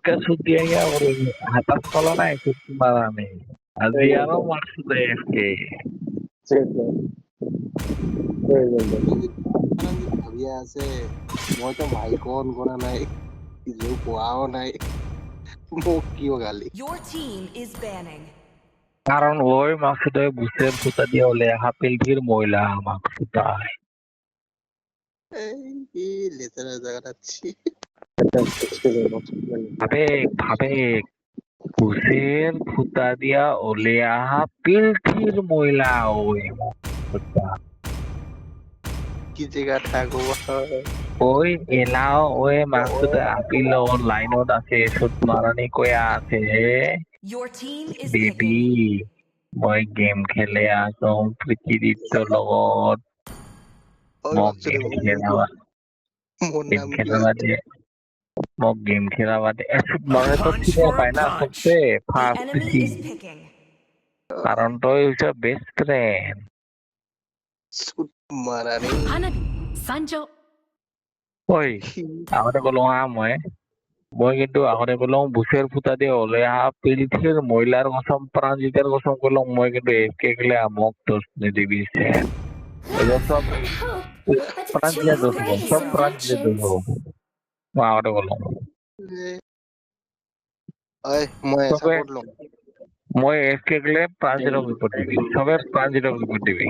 Kasudianya orang atas sekolah na ikut marane. Adriano maksudnya FK. ভাবি আছে মইতো Mike on কৰা নাই কিছু কোৱাও নাই মোক কিয় গালি Your team is banning. কারণ ওই মাকসুদে বুসের ফুটা দিয়ে হলে হাপিলটির মহিলা মাকসুদায় এই কি লেতেৰা জায়গাত আছি ভাবে বুসের ফুটা দিয়া ওলে হাপিলটির মহিলা ওই মাকসুদা কি জেগা থাকো ওই এলাও ওই মাকসুদে আপিল লাইনত আছে সুত মারানি কয়া আছে Your team is baby picking. মই গেম খেলে আসম পৃথিবীর লগত মোক গেম খেলাবা মোৰ গেম নাম খেলা বাদে মোক গেম খেলা বাদে এসব মানে তো ঠিক পায় না সবচেয়ে The first enemy PC is picking. কারণ তো হচ্ছে বেস্ট ফ্রেন্ড মারানি Hanabi, Sanjo, ওই আগতে কলো মই কিন্তু আগতে কলো বুসের ফুটা দিয়ে হলে পৃথিবীর মহিলার কসম প্রাণজিতের কসম কলো মই কিন্তু একে গেলে মোক দোষ নিদিবি এগুলো সব প্রাণজিতে দোষ হবো সব প্রাণজিতে দোষ হবো মই আগতে কলো ঐ মই তবে সাপোর্ট লম মই একে গেলে প্রাণজিতক রিপোর্ট দিবি সবে প্রাণজিতক রিপোর্ট দিবি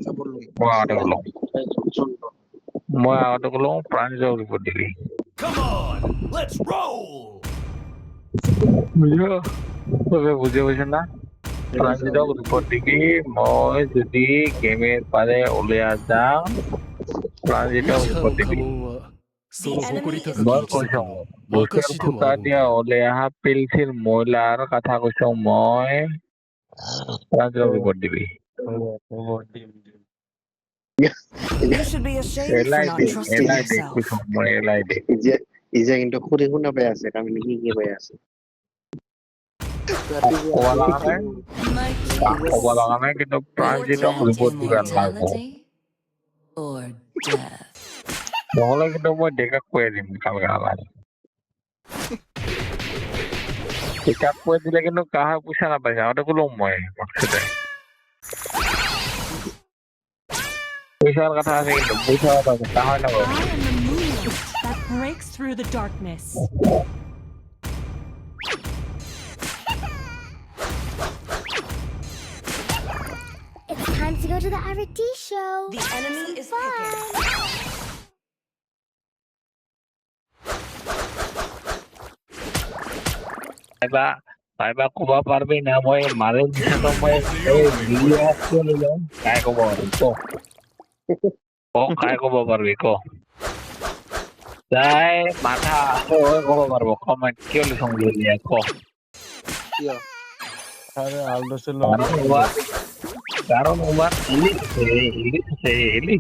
সাপোর্ট লম মই আগতে কলো প্রাণজিতক রিপোর্ট দিবি Come on, let's roll. তবে বুঝে পাইছ না প্রাণজিতক রিপোর্ট দিবি মই যদি গেমের পারে ওলিয়া যাম প্রাণজিতক রিপোর্ট দিবি The enemy is মই picking. কৈছো বুকের ফুটা দিয়া ওলিয়া পিলচির মহিলার কথা কৈছো মই প্রাণজিতক রিপোর্ট দিবি You should be ashamed for not trusting এলাই yourself. কৈছো মই এলাই দে ইজা কিন্তু খুঁড়ি শুনা পাই আছে কামি কি কি পাই আছে ক'ব লগা নাই My ক'ব লগা নাই কিন্তু প্রাণজিতক রিপোর্ট দিবা লাগবো or death. নহ'লে কিন্তু মই ডেকাক কৈ দিম কালকে নালাগে ডেকাক কৈ দিলে কিন্তু কাহাৰ পইচা নাপাই আগতে ক'লো মই মাকসুদে পইচাৰ কথা আছে কিন্তু পইচা কথা আছে কাহাৰ নাপাব I am the moonlight that breaks through the darkness. It's time to go to the Arati show. The enemy is picking. পাইবা ক'ব পাৰবি না মই মাৰে দিছাতো মই এই ভিডিঅ' অফ কৰি লওঁ কাই ক'ব কাই ক'ব পাৰবি ক যাই মাথা আছে ক'ব পাৰব কমেণ্ট কিয় লিখোঁ বুলিয়া ক কিয় কাৰণ ওমাৰ ইলিশ আছে ইলিশ